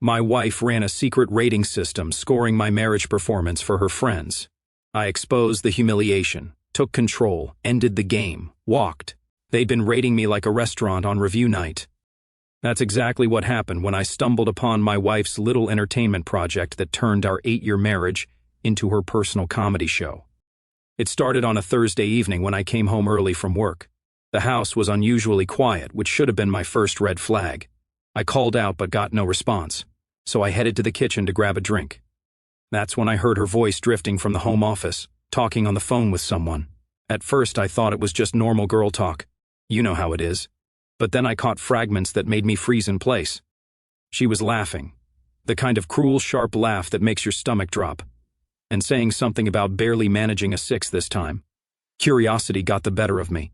My wife ran a secret rating system scoring my marriage performance for her friends. I exposed the humiliation, took control, ended the game, walked. They'd been rating me like a restaurant on review night. That's exactly what happened when I stumbled upon my wife's little entertainment project that turned our 8-year marriage into her personal comedy show. It started on a Thursday evening when I came home early from work. The house was unusually quiet, which should have been my first red flag. I called out but got no response, so I headed to the kitchen to grab a drink. That's when I heard her voice drifting from the home office, talking on the phone with someone. At first I thought it was just normal girl talk. You know how it is. But then I caught fragments that made me freeze in place. She was laughing, the kind of cruel, sharp laugh that makes your stomach drop, and saying something about barely managing a 6 this time. Curiosity got the better of me.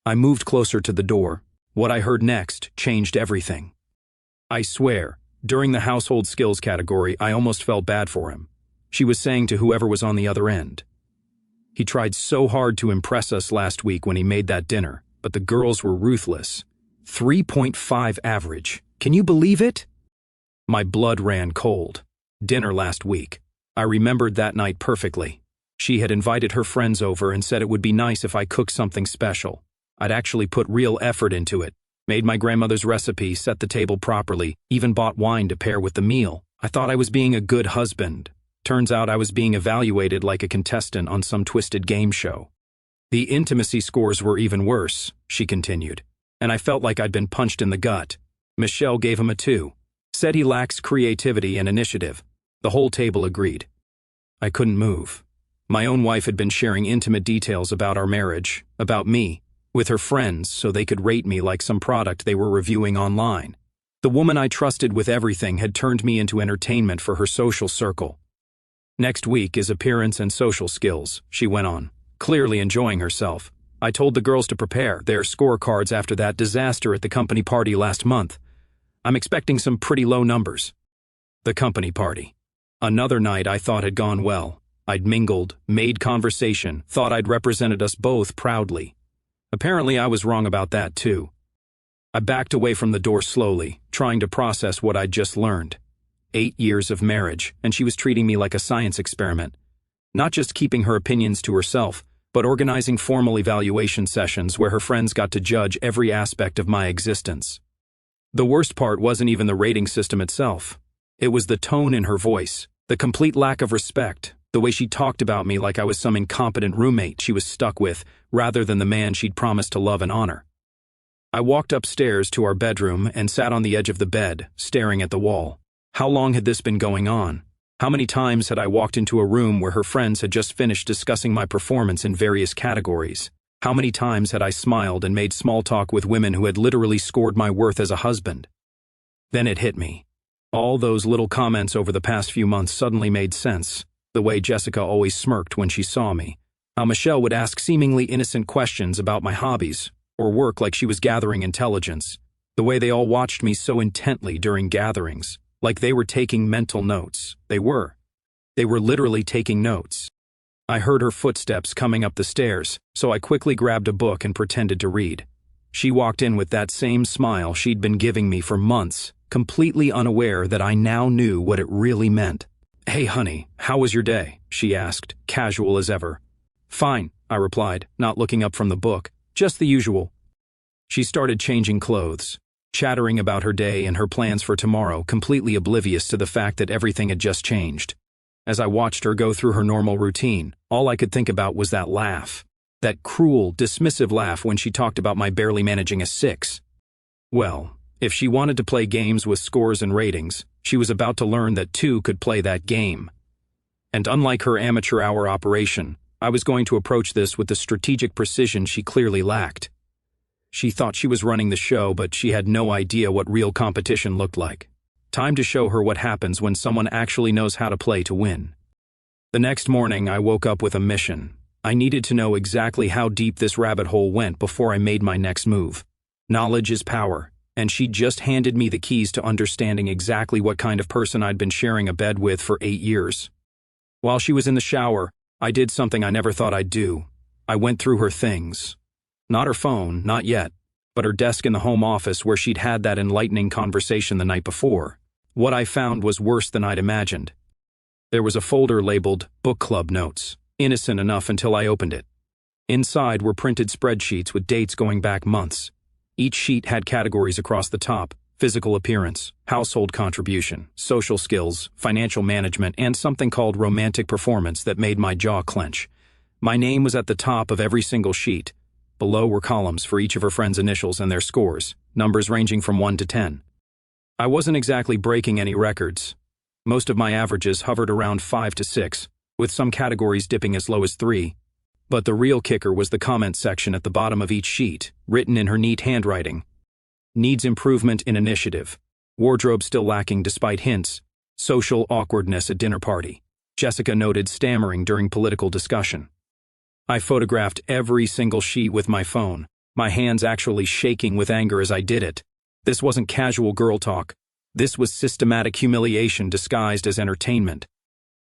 I moved closer to the door. What I heard next changed everything. I swear, during the household skills category, I almost felt bad for him. She was saying to whoever was on the other end. He tried so hard to impress us last week when he made that dinner, but the girls were ruthless. 3.5 average. Can you believe it? My blood ran cold. Dinner last week. I remembered that night perfectly. She had invited her friends over and said it would be nice if I cooked something special. I'd actually put real effort into it. Made my grandmother's recipe, set the table properly, even bought wine to pair with the meal. I thought I was being a good husband. Turns out I was being evaluated like a contestant on some twisted game show. The intimacy scores were even worse, she continued, and I felt like I'd been punched in the gut. Michelle gave him a 2. Said he lacks creativity and initiative. The whole table agreed. I couldn't move. My own wife had been sharing intimate details about our marriage, about me, with her friends so they could rate me like some product they were reviewing online. The woman I trusted with everything had turned me into entertainment for her social circle. Next week is appearance and social skills, she went on, clearly enjoying herself. I told the girls to prepare their scorecards after that disaster at the company party last month. I'm expecting some pretty low numbers. The company party. Another night I thought had gone well. I'd mingled, made conversation, thought I'd represented us both proudly. Apparently I was wrong about that too. I backed away from the door slowly, trying to process what I'd just learned. 8 years of marriage, and she was treating me like a science experiment. Not just keeping her opinions to herself, but organizing formal evaluation sessions where her friends got to judge every aspect of my existence. The worst part wasn't even the rating system itself. It was the tone in her voice, the complete lack of respect, the way she talked about me like I was some incompetent roommate she was stuck with, rather than the man she'd promised to love and honor. I walked upstairs to our bedroom and sat on the edge of the bed, staring at the wall. How long had this been going on? How many times had I walked into a room where her friends had just finished discussing my performance in various categories? How many times had I smiled and made small talk with women who had literally scored my worth as a husband? Then it hit me. All those little comments over the past few months suddenly made sense. The way Jessica always smirked when she saw me. How Michelle would ask seemingly innocent questions about my hobbies, or work like she was gathering intelligence. The way they all watched me so intently during gatherings. Like they were taking mental notes. They were. They were literally taking notes. I heard her footsteps coming up the stairs, so I quickly grabbed a book and pretended to read. She walked in with that same smile she'd been giving me for months, completely unaware that I now knew what it really meant. "Hey honey, how was your day?" she asked, casual as ever. "Fine," I replied, not looking up from the book. "Just the usual." She started changing clothes, chattering about her day and her plans for tomorrow, completely oblivious to the fact that everything had just changed. As I watched her go through her normal routine, all I could think about was that laugh. That cruel, dismissive laugh when she talked about my barely managing a 6. Well, if she wanted to play games with scores and ratings, she was about to learn that 2 could play that game. And unlike her amateur hour operation, I was going to approach this with the strategic precision she clearly lacked. She thought she was running the show, but she had no idea what real competition looked like. Time to show her what happens when someone actually knows how to play to win. The next morning, I woke up with a mission. I needed to know exactly how deep this rabbit hole went before I made my next move. Knowledge is power, and she just handed me the keys to understanding exactly what kind of person I'd been sharing a bed with for 8 years. While she was in the shower, I did something I never thought I'd do. I went through her things. Not her phone, not yet, but her desk in the home office where she'd had that enlightening conversation the night before. What I found was worse than I'd imagined. There was a folder labeled Book Club Notes, innocent enough until I opened it. Inside were printed spreadsheets with dates going back months. Each sheet had categories across the top: physical appearance, household contribution, social skills, financial management, and something called romantic performance that made my jaw clench. My name was at the top of every single sheet. Below were columns for each of her friends' initials and their scores, numbers ranging from 1 to 10. I wasn't exactly breaking any records. Most of my averages hovered around 5 to 6, with some categories dipping as low as 3. But the real kicker was the comment section at the bottom of each sheet, written in her neat handwriting. Needs improvement in initiative. Wardrobe still lacking despite hints. Social awkwardness at dinner party. Jessica noted stammering during political discussion. I photographed every single sheet with my phone, my hands actually shaking with anger as I did it. This wasn't casual girl talk. This was systematic humiliation disguised as entertainment.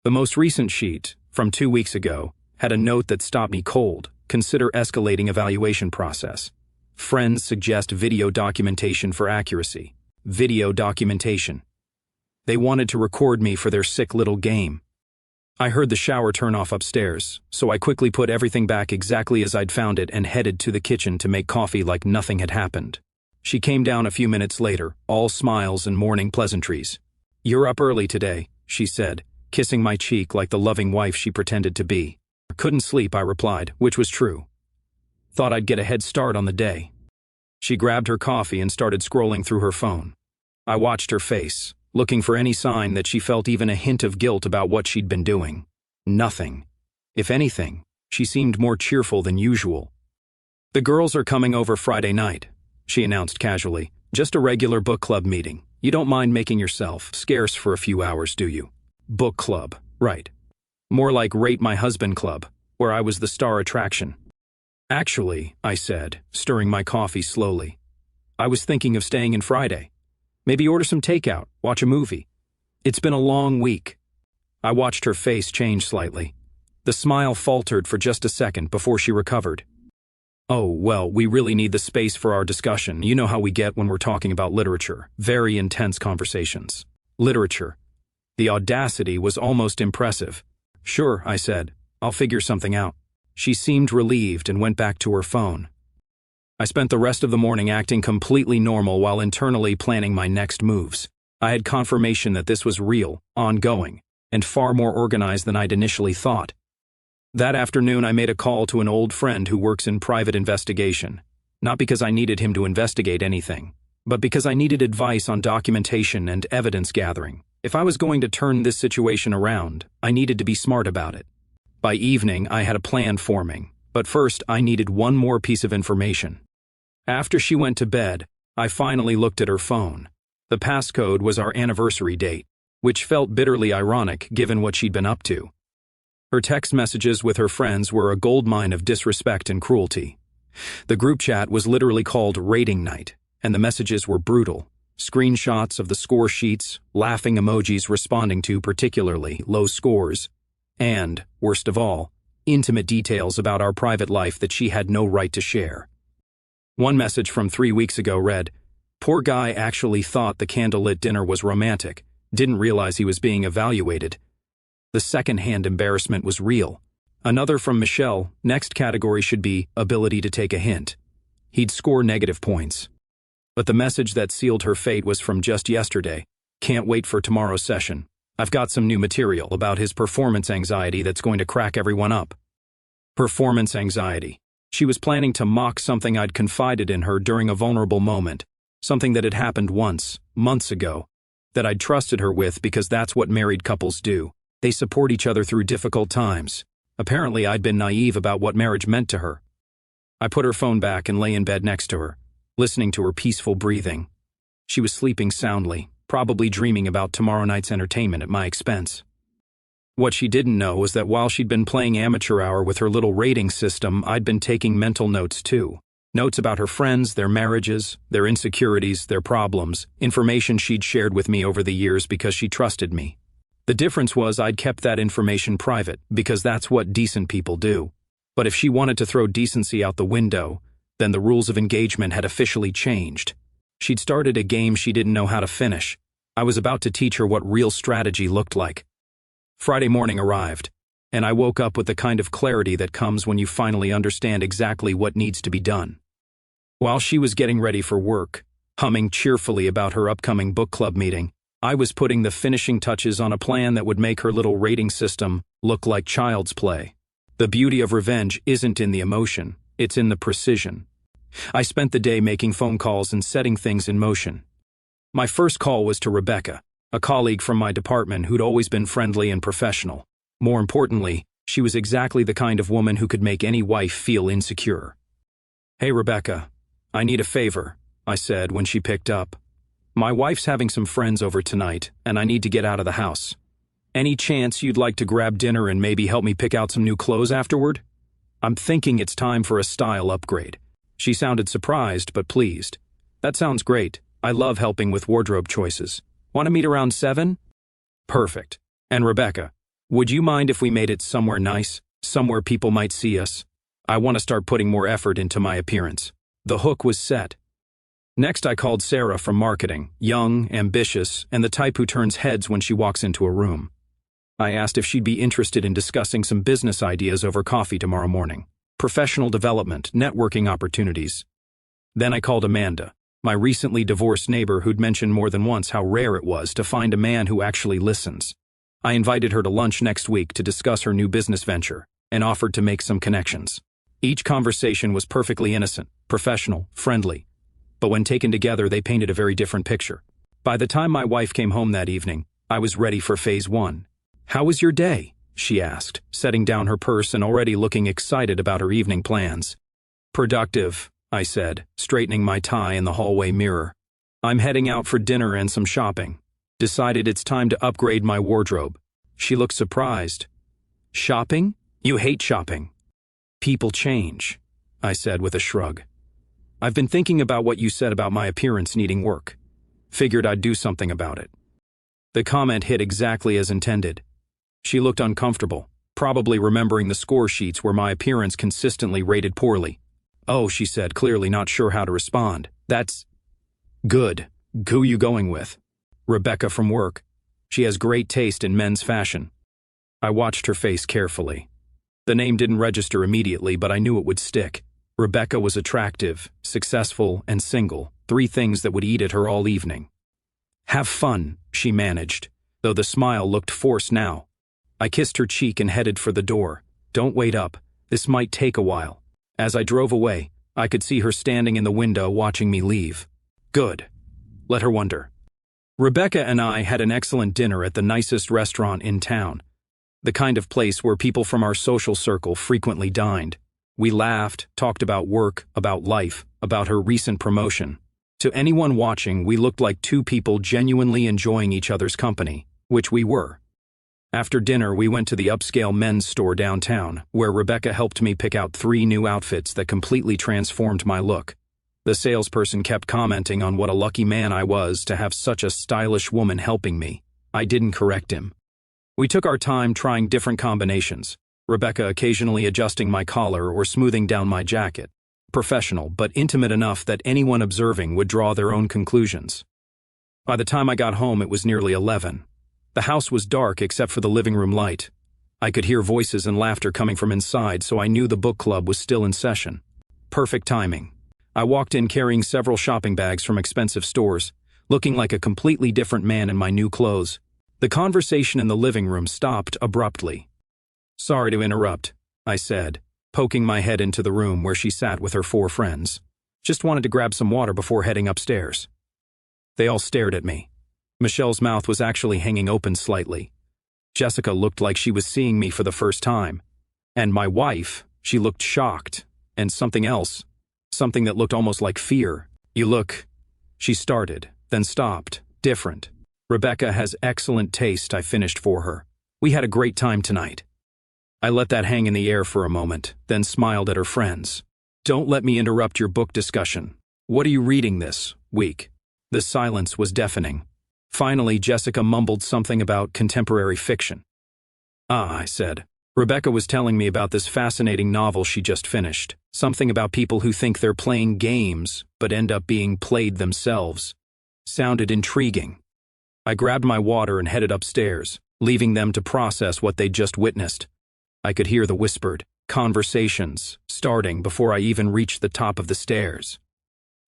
The most recent sheet, from 2 weeks ago, had a note that stopped me cold. Consider escalating evaluation process. Friends suggest video documentation for accuracy. Video documentation. They wanted to record me for their sick little game. I heard the shower turn off upstairs, so I quickly put everything back exactly as I'd found it and headed to the kitchen to make coffee like nothing had happened. She came down a few minutes later, all smiles and morning pleasantries. "You're up early today," she said, kissing my cheek like the loving wife she pretended to be. "Couldn't sleep," I replied, which was true. "Thought I'd get a head start on the day." She grabbed her coffee and started scrolling through her phone. I watched her face, looking for any sign that she felt even a hint of guilt about what she'd been doing. Nothing. If anything, she seemed more cheerful than usual. "The girls are coming over Friday night," she announced casually. "Just a regular book club meeting. You don't mind making yourself scarce for a few hours, do you?" Book club, right. More like Rate My Husband Club, where I was the star attraction. "Actually," I said, stirring my coffee slowly, "I was thinking of staying in Friday. Maybe order some takeout, watch a movie. It's been a long week." I watched her face change slightly. The smile faltered for just a second before she recovered. "Oh, well, we really need the space for our discussion. You know how we get when we're talking about literature. Very intense conversations." Literature. The audacity was almost impressive. "Sure," I said. "I'll figure something out." She seemed relieved and went back to her phone. I spent the rest of the morning acting completely normal while internally planning my next moves. I had confirmation that this was real, ongoing, and far more organized than I'd initially thought. That afternoon, I made a call to an old friend who works in private investigation. Not because I needed him to investigate anything, but because I needed advice on documentation and evidence gathering. If I was going to turn this situation around, I needed to be smart about it. By evening, I had a plan forming, but first I needed one more piece of information. After she went to bed, I finally looked at her phone. The passcode was our anniversary date, which felt bitterly ironic given what she'd been up to. Her text messages with her friends were a goldmine of disrespect and cruelty. The group chat was literally called Rating Night, and the messages were brutal. Screenshots of the score sheets, laughing emojis responding to particularly low scores, and, worst of all, intimate details about our private life that she had no right to share. One message from 3 weeks ago read, "Poor guy actually thought the candlelit dinner was romantic, didn't realize he was being evaluated." The second-hand embarrassment was real. Another from Michelle, next category should be ability to take a hint. He'd score negative points. But the message that sealed her fate was from just yesterday. "Can't wait for tomorrow's session. I've got some new material about his performance anxiety that's going to crack everyone up." Performance anxiety. She was planning to mock something I'd confided in her during a vulnerable moment, something that had happened once, months ago, that I'd trusted her with because that's what married couples do. They support each other through difficult times. Apparently, I'd been naive about what marriage meant to her. I put her phone back and lay in bed next to her, listening to her peaceful breathing. She was sleeping soundly, probably dreaming about tomorrow night's entertainment at my expense. What she didn't know was that while she'd been playing amateur hour with her little rating system, I'd been taking mental notes too. Notes about her friends, their marriages, their insecurities, their problems, information she'd shared with me over the years because she trusted me. The difference was I'd kept that information private, because that's what decent people do. But if she wanted to throw decency out the window, then the rules of engagement had officially changed. She'd started a game she didn't know how to finish. I was about to teach her what real strategy looked like. Friday morning arrived, and I woke up with the kind of clarity that comes when you finally understand exactly what needs to be done. While she was getting ready for work, humming cheerfully about her upcoming book club meeting, I was putting the finishing touches on a plan that would make her little rating system look like child's play. The beauty of revenge isn't in the emotion, it's in the precision. I spent the day making phone calls and setting things in motion. My first call was to Rebecca, a colleague from my department who'd always been friendly and professional. More importantly, she was exactly the kind of woman who could make any wife feel insecure. "Hey Rebecca, I need a favor," I said when she picked up. "My wife's having some friends over tonight, and I need to get out of the house. Any chance you'd like to grab dinner and maybe help me pick out some new clothes afterward? I'm thinking it's time for a style upgrade." She sounded surprised but pleased. "That sounds great. I love helping with wardrobe choices. Want to meet around 7? Perfect. And Rebecca, would you mind if we made it somewhere nice, somewhere people might see us? I want to start putting more effort into my appearance." The hook was set. Next I called Sarah from marketing, young, ambitious, and the type who turns heads when she walks into a room. I asked if she'd be interested in discussing some business ideas over coffee tomorrow morning. Professional development, networking opportunities. Then I called Amanda, my recently divorced neighbor who'd mentioned more than once how rare it was to find a man who actually listens. I invited her to lunch next week to discuss her new business venture and offered to make some connections. Each conversation was perfectly innocent, professional, friendly, but when taken together they painted a very different picture. By the time my wife came home that evening, I was ready for phase 1. "How was your day?" she asked, setting down her purse and already looking excited about her evening plans. "Productive," I said, straightening my tie in the hallway mirror. "I'm heading out for dinner and some shopping. Decided it's time to upgrade my wardrobe." She looked surprised. "Shopping? You hate shopping." "People change," I said with a shrug. "I've been thinking about what you said about my appearance needing work. Figured I'd do something about it." The comment hit exactly as intended. She looked uncomfortable, probably remembering the score sheets where my appearance consistently rated poorly. "Oh," she said, clearly not sure how to respond. "That's good. Who you going with?" "Rebecca from work. She has great taste in men's fashion." I watched her face carefully. The name didn't register immediately, but I knew it would stick. Rebecca was attractive, successful, and single, 3 things that would eat at her all evening. "Have fun," she managed, though the smile looked forced now. I kissed her cheek and headed for the door. "Don't wait up. This might take a while." As I drove away, I could see her standing in the window watching me leave. Good. Let her wonder. Rebecca and I had an excellent dinner at the nicest restaurant in town, the kind of place where people from our social circle frequently dined. We laughed, talked about work, about life, about her recent promotion. To anyone watching, we looked like 2 people genuinely enjoying each other's company, which we were. After dinner, we went to the upscale men's store downtown, where Rebecca helped me pick out 3 new outfits that completely transformed my look. The salesperson kept commenting on what a lucky man I was to have such a stylish woman helping me. I didn't correct him. We took our time trying different combinations, Rebecca occasionally adjusting my collar or smoothing down my jacket. Professional, but intimate enough that anyone observing would draw their own conclusions. By the time I got home, it was nearly 11. The house was dark except for the living room light. I could hear voices and laughter coming from inside, so I knew the book club was still in session. Perfect timing. I walked in carrying several shopping bags from expensive stores, looking like a completely different man in my new clothes. The conversation in the living room stopped abruptly. "Sorry to interrupt," I said, poking my head into the room where she sat with her 4 friends. "Just wanted to grab some water before heading upstairs." They all stared at me. Michelle's mouth was actually hanging open slightly. Jessica looked like she was seeing me for the first time. And my wife, she looked shocked. And something else. Something that looked almost like fear. "You look..." She started, then stopped. "Different. Rebecca has excellent taste," I finished for her. "We had a great time tonight." I let that hang in the air for a moment, then smiled at her friends. "Don't let me interrupt your book discussion. What are you reading this week?" The silence was deafening. Finally, Jessica mumbled something about contemporary fiction. "Ah," I said. "Rebecca was telling me about this fascinating novel she just finished. Something about people who think they're playing games, but end up being played themselves. Sounded intriguing." I grabbed my water and headed upstairs, leaving them to process what they'd just witnessed. I could hear the whispered conversations starting before I even reached the top of the stairs.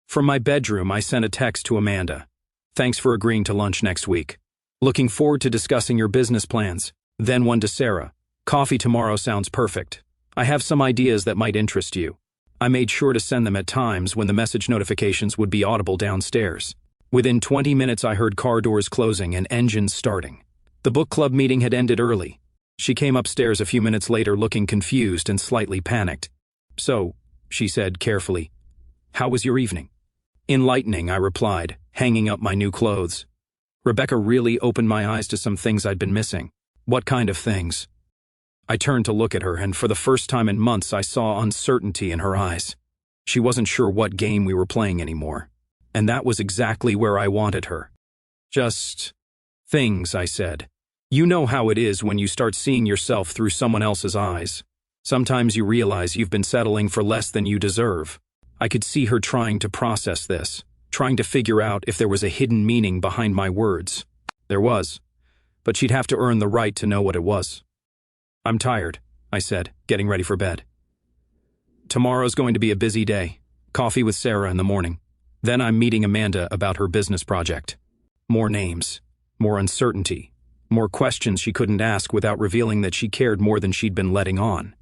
From my bedroom, I sent a text to Amanda. "Thanks for agreeing to lunch next week. Looking forward to discussing your business plans." Then one to Sarah. "Coffee tomorrow sounds perfect. I have some ideas that might interest you." I made sure to send them at times when the message notifications would be audible downstairs. Within 20 minutes, I heard car doors closing and engines starting. The book club meeting had ended early. She came upstairs a few minutes later looking confused and slightly panicked. "So," she said carefully, "how was your evening?" "Enlightening," I replied, hanging up my new clothes. Rebecca really opened my eyes to some things I'd been missing. "What kind of things?" I turned to look at her, and for the first time in months I saw uncertainty in her eyes. She wasn't sure what game we were playing anymore. And that was exactly where I wanted her. "Just things," I said. "You know how it is when you start seeing yourself through someone else's eyes. Sometimes you realize you've been settling for less than you deserve." I could see her trying to process this, trying to figure out if there was a hidden meaning behind my words. There was, but she'd have to earn the right to know what it was. "I'm tired," I said, getting ready for bed. "Tomorrow's going to be a busy day. Coffee with Sarah in the morning. Then I'm meeting Amanda about her business project. More names, more uncertainty, more questions she couldn't ask without revealing that she cared more than she'd been letting on."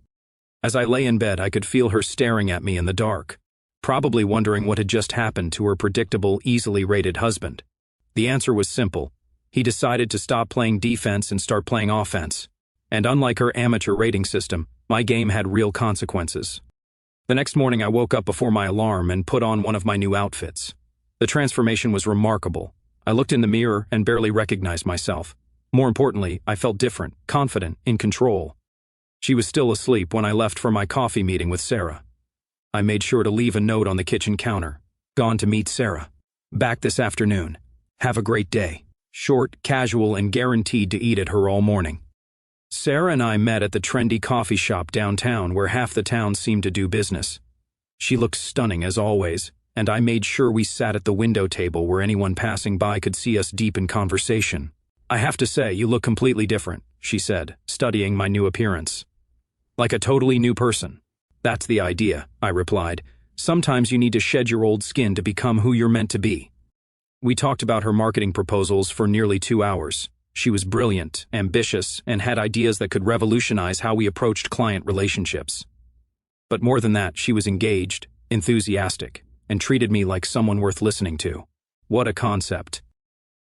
As I lay in bed, I could feel her staring at me in the dark, probably wondering what had just happened to her predictable, easily rated husband. The answer was simple. He decided to stop playing defense and start playing offense. And unlike her amateur rating system, my game had real consequences. The next morning I woke up before my alarm and put on one of my new outfits. The transformation was remarkable. I looked in the mirror and barely recognized myself. More importantly, I felt different, confident, in control. She was still asleep when I left for my coffee meeting with Sarah. I made sure to leave a note on the kitchen counter. "Gone to meet Sarah. Back this afternoon. Have a great day." Short, casual, and guaranteed to eat at her all morning. Sarah and I met at the trendy coffee shop downtown where half the town seemed to do business. She looked stunning as always, and I made sure we sat at the window table where anyone passing by could see us deep in conversation. "I have to say, you look completely different," she said, studying my new appearance. "Like a totally new person." "That's the idea," I replied. "Sometimes you need to shed your old skin to become who you're meant to be." We talked about her marketing proposals for nearly 2 hours. She was brilliant, ambitious, and had ideas that could revolutionize how we approached client relationships. But more than that, she was engaged, enthusiastic, and treated me like someone worth listening to. What a concept.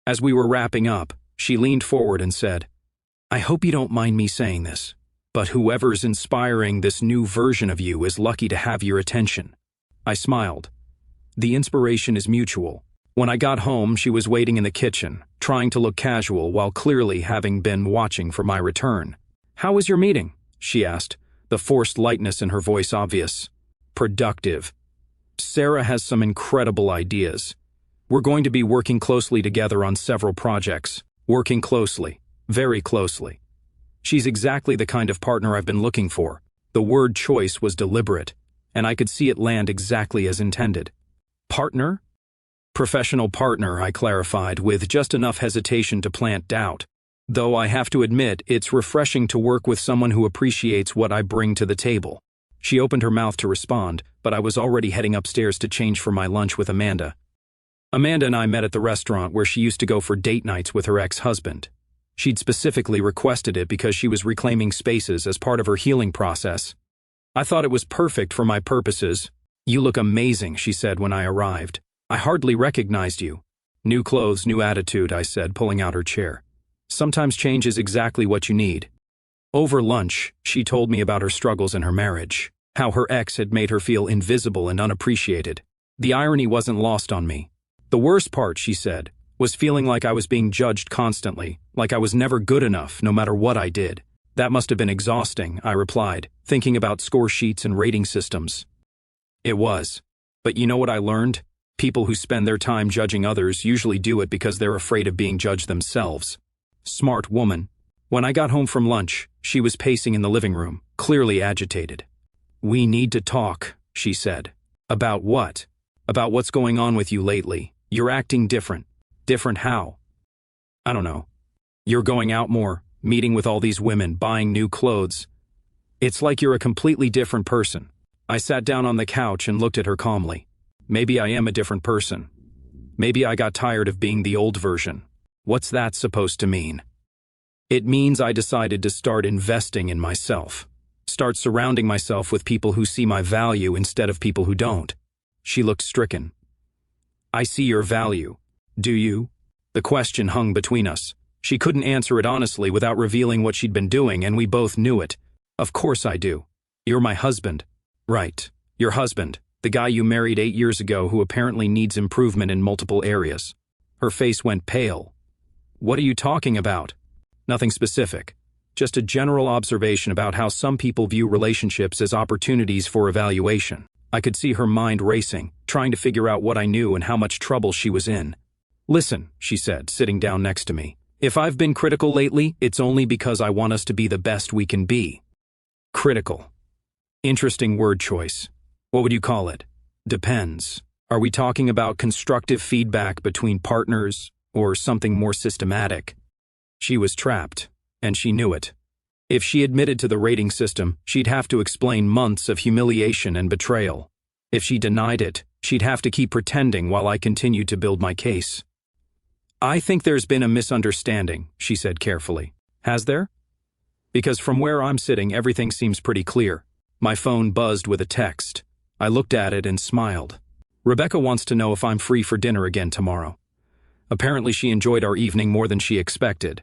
As we were wrapping up, she leaned forward and said, "I hope you don't mind me saying this, but whoever's inspiring this new version of you is lucky to have your attention." I smiled. The inspiration is mutual. When I got home, she was waiting in the kitchen, trying to look casual while clearly having been watching for my return. "How was your meeting?" she asked, the forced lightness in her voice obvious. "Productive. Sarah has some incredible ideas. We're going to be working closely together on several projects. Working closely. Very closely. She's exactly the kind of partner I've been looking for." The word choice was deliberate, and I could see it land exactly as intended. "Partner?" "Professional partner," I clarified, with just enough hesitation to plant doubt. Though I have to admit, it's refreshing to work with someone who appreciates what I bring to the table. She opened her mouth to respond, but I was already heading upstairs to change for my lunch with Amanda. Amanda and I met at the restaurant where she used to go for date nights with her ex-husband. She'd specifically requested it because she was reclaiming spaces as part of her healing process. I thought it was perfect for my purposes. "You look amazing," she said when I arrived. "I hardly recognized you." "New clothes, new attitude," I said, pulling out her chair. "Sometimes change is exactly what you need." Over lunch, she told me about her struggles in her marriage, how her ex had made her feel invisible and unappreciated. The irony wasn't lost on me. The worst part, she said, was feeling like I was being judged constantly, like I was never good enough no matter what I did. "That must have been exhausting," I replied, thinking about score sheets and rating systems. "It was. But you know what I learned? People who spend their time judging others usually do it because they're afraid of being judged themselves." Smart woman. When I got home from lunch, she was pacing in the living room, clearly agitated. "We need to talk," she said. "About what?" "About what's going on with you lately. You're acting different." "Different how?" I don't know. You're going out more, meeting with all these women, buying new clothes. It's like you're a completely different person. I sat down on the couch and looked at her calmly. Maybe I am a different person. Maybe I got tired of being the old version. What's that supposed to mean? It means I decided to start investing in myself. Start surrounding myself with people who see my value instead of people who don't. She looked stricken. I see your value. Do you? The question hung between us. She couldn't answer it honestly without revealing what she'd been doing, and we both knew it. Of course I do. You're my husband. Right. Your husband, the guy you married 8 years ago who apparently needs improvement in multiple areas. Her face went pale. What are you talking about? Nothing specific. Just a general observation about how some people view relationships as opportunities for evaluation. I could see her mind racing, trying to figure out what I knew and how much trouble she was in. Listen, she said, sitting down next to me. If I've been critical lately, it's only because I want us to be the best we can be. Critical. Interesting word choice. What would you call it? Depends. Are we talking about constructive feedback between partners or something more systematic? She was trapped, and she knew it. If she admitted to the rating system, she'd have to explain months of humiliation and betrayal. If she denied it, she'd have to keep pretending while I continued to build my case. I think there's been a misunderstanding, she said carefully. Has there? Because from where I'm sitting, everything seems pretty clear. My phone buzzed with a text. I looked at it and smiled. Rebecca wants to know if I'm free for dinner again tomorrow. Apparently she enjoyed our evening more than she expected.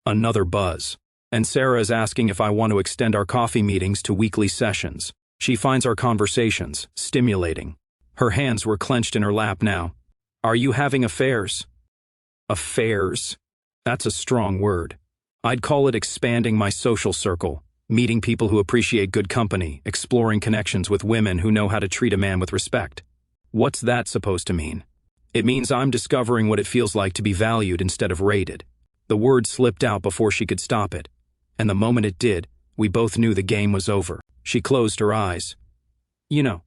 Another buzz. And Sarah is asking if I want to extend our coffee meetings to weekly sessions. She finds our conversations stimulating. Her hands were clenched in her lap now. Are you having affairs? Affairs? That's a strong word. I'd call it expanding my social circle, meeting people who appreciate good company, exploring connections with women who know how to treat a man with respect. What's that supposed to mean? It means I'm discovering what it feels like to be valued instead of rated. The word slipped out before she could stop it, and the moment it did, we both knew the game was over. She closed her eyes. You know,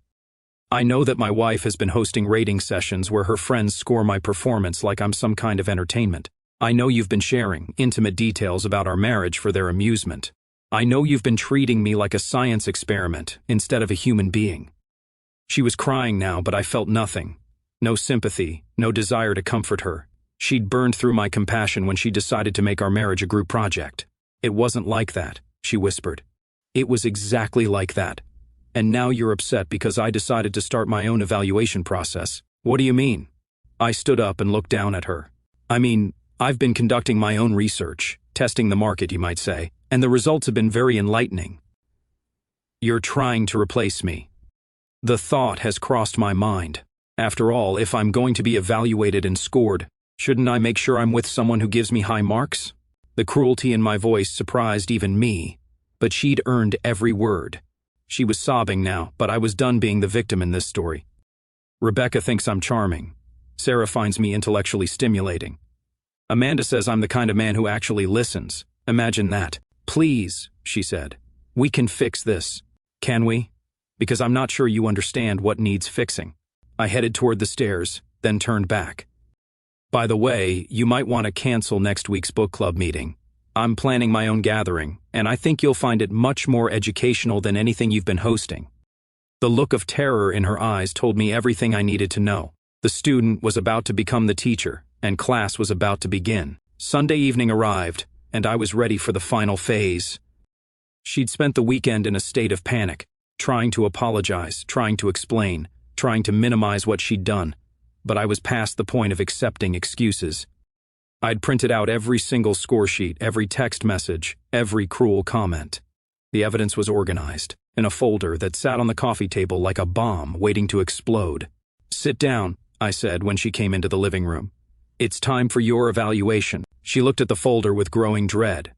I know that my wife has been hosting rating sessions where her friends score my performance like I'm some kind of entertainment. I know you've been sharing intimate details about our marriage for their amusement. I know you've been treating me like a science experiment instead of a human being. She was crying now, but I felt nothing. No sympathy, no desire to comfort her. She'd burned through my compassion when she decided to make our marriage a group project. It wasn't like that, she whispered. It was exactly like that. And now you're upset because I decided to start my own evaluation process. What do you mean? I stood up and looked down at her. I mean, I've been conducting my own research, testing the market, you might say, and the results have been very enlightening. You're trying to replace me. The thought has crossed my mind. After all, if I'm going to be evaluated and scored, shouldn't I make sure I'm with someone who gives me high marks? The cruelty in my voice surprised even me, but she'd earned every word. She was sobbing now, but I was done being the victim in this story. Rebecca thinks I'm charming. Sarah finds me intellectually stimulating. Amanda says I'm the kind of man who actually listens. Imagine that. Please, she said. We can fix this. Can we? Because I'm not sure you understand what needs fixing. I headed toward the stairs, then turned back. By the way, you might want to cancel next week's book club meeting. I'm planning my own gathering, and I think you'll find it much more educational than anything you've been hosting. The look of terror in her eyes told me everything I needed to know. The student was about to become the teacher, and class was about to begin. Sunday evening arrived, and I was ready for the final phase. She'd spent the weekend in a state of panic, trying to apologize, trying to explain, trying to minimize what she'd done, but I was past the point of accepting excuses. I'd printed out every single score sheet, every text message, every cruel comment. The evidence was organized in a folder that sat on the coffee table like a bomb waiting to explode. Sit down, I said when she came into the living room. It's time for your evaluation. She looked at the folder with growing dread.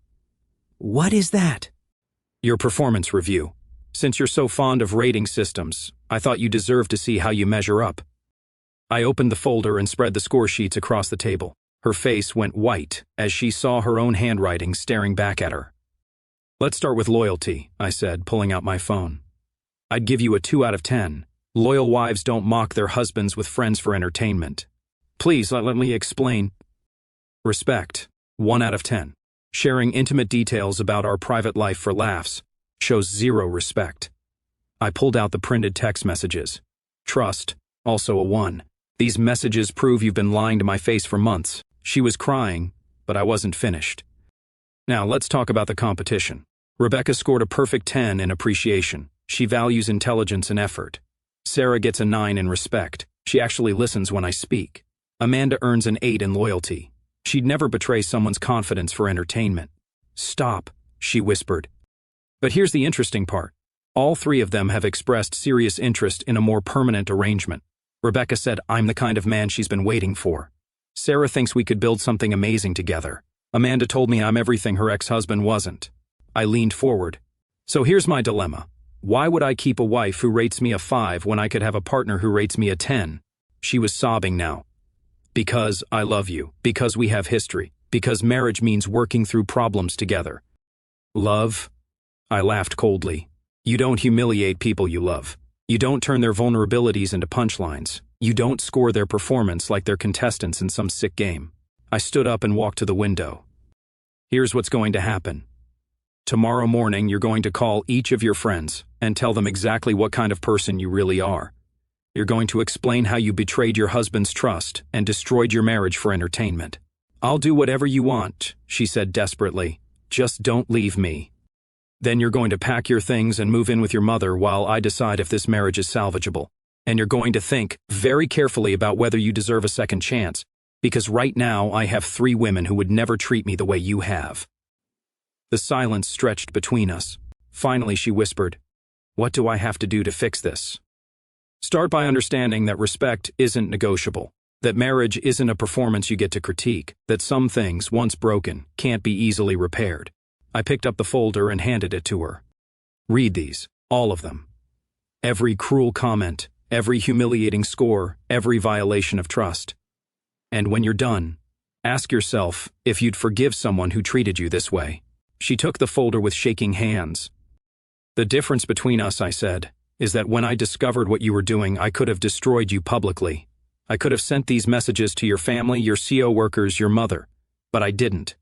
What is that? Your performance review. Since you're so fond of rating systems, I thought you deserved to see how you measure up. I opened the folder and spread the score sheets across the table. Her face went white as she saw her own handwriting staring back at her. Let's start with loyalty, I said, pulling out my phone. I'd give you a 2 out of 10. Loyal wives don't mock their husbands with friends for entertainment. Please, let me explain. Respect, 1 out of 10. Sharing intimate details about our private life for laughs shows 0 respect. I pulled out the printed text messages. Trust, also a 1. These messages prove you've been lying to my face for months. She was crying, but I wasn't finished. Now let's talk about the competition. Rebecca scored a perfect 10 in appreciation. She values intelligence and effort. Sarah gets a 9 in respect. She actually listens when I speak. Amanda earns an 8 in loyalty. She'd never betray someone's confidence for entertainment. Stop, she whispered. But here's the interesting part. All 3 of them have expressed serious interest in a more permanent arrangement. Rebecca said I'm the kind of man she's been waiting for. Sarah thinks we could build something amazing together. Amanda told me I'm everything her ex-husband wasn't. I leaned forward. So here's my dilemma. Why would I keep a wife who rates me a 5 when I could have a partner who rates me a 10? She was sobbing now. Because I love you. Because we have history. Because marriage means working through problems together. Love? I laughed coldly. You don't humiliate people you love. You don't turn their vulnerabilities into punchlines. You don't score their performance like they're contestants in some sick game. I stood up and walked to the window. Here's what's going to happen. Tomorrow morning, you're going to call each of your friends and tell them exactly what kind of person you really are. You're going to explain how you betrayed your husband's trust and destroyed your marriage for entertainment. I'll do whatever you want, she said desperately. Just don't leave me. Then you're going to pack your things and move in with your mother while I decide if this marriage is salvageable. And you're going to think very carefully about whether you deserve a second chance, because right now I have 3 women who would never treat me the way you have. The silence stretched between us. Finally, she whispered, What do I have to do to fix this? Start by understanding that respect isn't negotiable, that marriage isn't a performance you get to critique, that some things, once broken, can't be easily repaired. I picked up the folder and handed it to her. Read these, all of them. Every cruel comment, every humiliating score, every violation of trust. And when you're done, ask yourself if you'd forgive someone who treated you this way. She took the folder with shaking hands. The difference between us, I said, is that when I discovered what you were doing, I could have destroyed you publicly. I could have sent these messages to your family, your CO workers, your mother. But I didn't.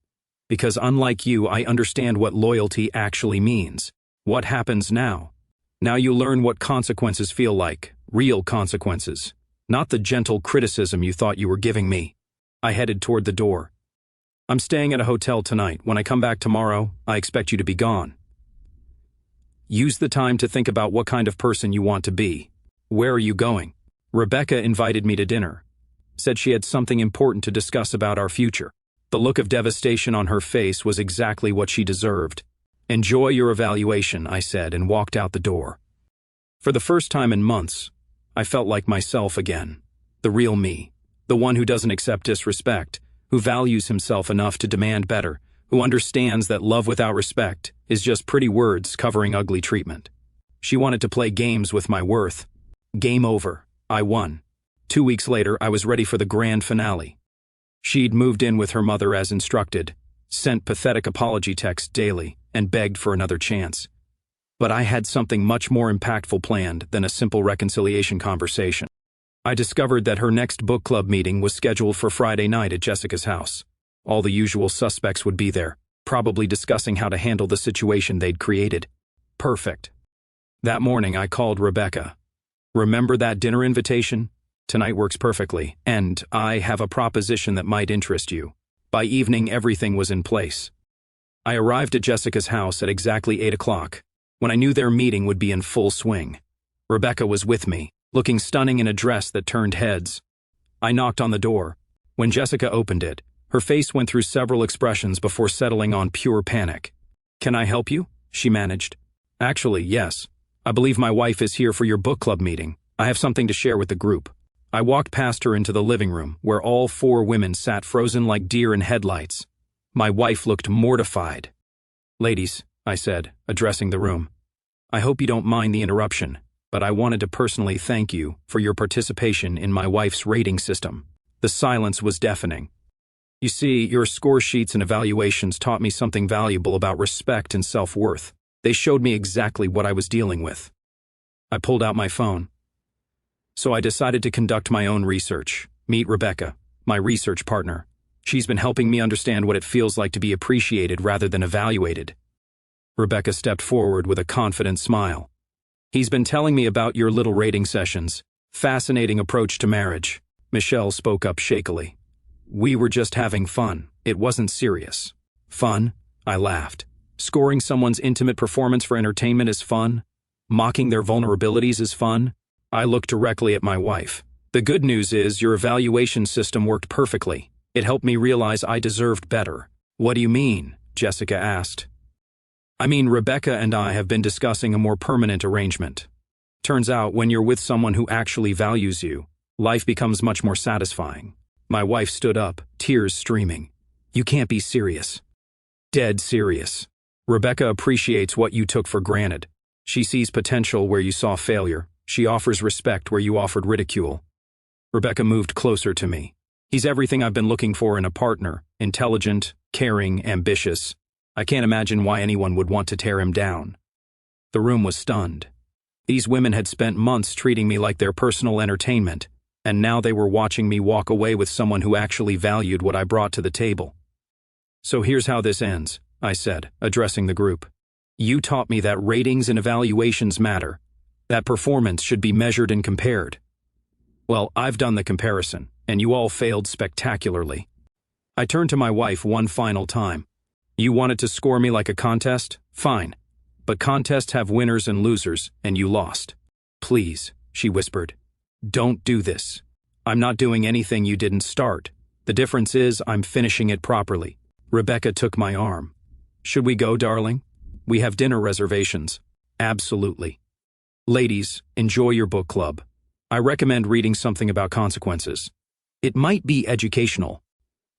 Because unlike you, I understand what loyalty actually means. What happens now? Now you learn what consequences feel like, real consequences, not the gentle criticism you thought you were giving me. I headed toward the door. I'm staying at a hotel tonight. When I come back tomorrow, I expect you to be gone. Use the time to think about what kind of person you want to be. Where are you going? Rebecca invited me to dinner. Said she had something important to discuss about our future. The look of devastation on her face was exactly what she deserved. Enjoy your evaluation, I said, and walked out the door. For the first time in months, I felt like myself again. The real me. The one who doesn't accept disrespect, who values himself enough to demand better, who understands that love without respect is just pretty words covering ugly treatment. She wanted to play games with my worth. Game over. I won. 2 weeks later, I was ready for the grand finale. She'd moved in with her mother as instructed, sent pathetic apology texts daily, and begged for another chance. But I had something much more impactful planned than a simple reconciliation conversation. I discovered that her next book club meeting was scheduled for Friday night at Jessica's house. All the usual suspects would be there, probably discussing how to handle the situation they'd created. Perfect. That morning I called Rebecca. Remember that dinner invitation? Tonight works perfectly, and I have a proposition that might interest you. By evening, everything was in place. I arrived at Jessica's house at exactly 8 o'clock, when I knew their meeting would be in full swing. Rebecca was with me, looking stunning in a dress that turned heads. I knocked on the door. When Jessica opened it, her face went through several expressions before settling on pure panic. Can I help you? She managed. Actually, yes. I believe my wife is here for your book club meeting. I have something to share with the group. I walked past her into the living room, where all 4 women sat frozen like deer in headlights. My wife looked mortified. Ladies, I said, addressing the room, I hope you don't mind the interruption, but I wanted to personally thank you for your participation in my wife's rating system. The silence was deafening. You see, your score sheets and evaluations taught me something valuable about respect and self-worth. They showed me exactly what I was dealing with. I pulled out my phone. So I decided to conduct my own research, meet Rebecca, my research partner, She's been helping me understand what it feels like to be appreciated rather than evaluated. Rebecca stepped forward with a confident smile. He's been telling me about your little rating sessions. Fascinating approach to marriage. Michelle spoke up shakily. We were just having fun. It wasn't serious. Fun? I laughed. Scoring someone's intimate performance for entertainment is fun? Mocking their vulnerabilities is fun? I looked directly at my wife. The good news is your evaluation system worked perfectly. It helped me realize I deserved better. What do you mean? Jessica asked. I mean, Rebecca and I have been discussing a more permanent arrangement. Turns out when you're with someone who actually values you, life becomes much more satisfying. My wife stood up, tears streaming. You can't be serious. Dead serious. Rebecca appreciates what you took for granted. She sees potential where you saw failure. She offers respect where you offered ridicule. Rebecca moved closer to me. He's everything I've been looking for in a partner. Intelligent, caring, ambitious. I can't imagine why anyone would want to tear him down. The room was stunned. These women had spent months treating me like their personal entertainment, and now they were watching me walk away with someone who actually valued what I brought to the table. So here's how this ends, I said, addressing the group. You taught me that ratings and evaluations matter, that performance should be measured and compared. Well, I've done the comparison, and you all failed spectacularly. I turned to my wife one final time. You wanted to score me like a contest? Fine. But contests have winners and losers, and you lost. Please, she whispered. Don't do this. I'm not doing anything you didn't start. The difference is I'm finishing it properly. Rebecca took my arm. Should we go, darling? We have dinner reservations. Absolutely. Ladies, enjoy your book club. I recommend reading something about consequences. It might be educational.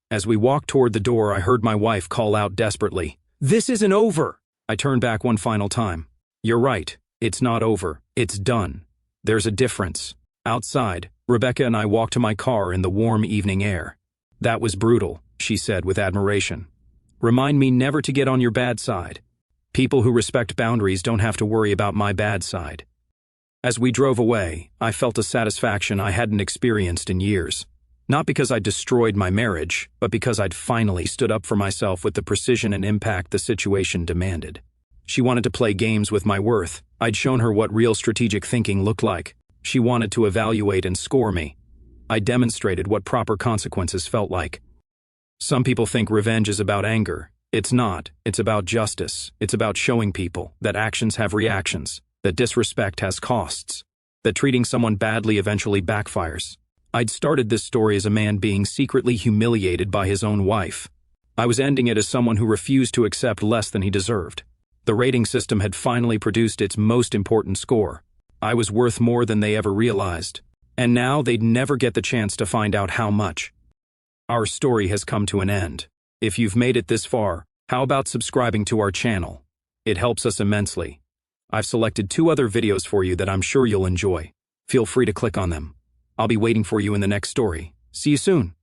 As we walked toward the door, I heard my wife call out desperately, This isn't over! I turned back one final time. You're right. It's not over. It's done. There's a difference. Outside, Rebecca and I walked to my car in the warm evening air. That was brutal, she said with admiration. Remind me never to get on your bad side. People who respect boundaries don't have to worry about my bad side. As we drove away, I felt a satisfaction I hadn't experienced in years. Not because I'd destroyed my marriage, but because I'd finally stood up for myself with the precision and impact the situation demanded. She wanted to play games with my worth. I'd shown her what real strategic thinking looked like. She wanted to evaluate and score me. I demonstrated what proper consequences felt like. Some people think revenge is about anger. It's not. It's about justice. It's about showing people that actions have reactions, that disrespect has costs, that treating someone badly eventually backfires. I'd started this story as a man being secretly humiliated by his own wife. I was ending it as someone who refused to accept less than he deserved. The rating system had finally produced its most important score. I was worth more than they ever realized. And now they'd never get the chance to find out how much. Our story has come to an end. If you've made it this far, how about subscribing to our channel? It helps us immensely. I've selected 2 other videos for you that I'm sure you'll enjoy. Feel free to click on them. I'll be waiting for you in the next story. See you soon.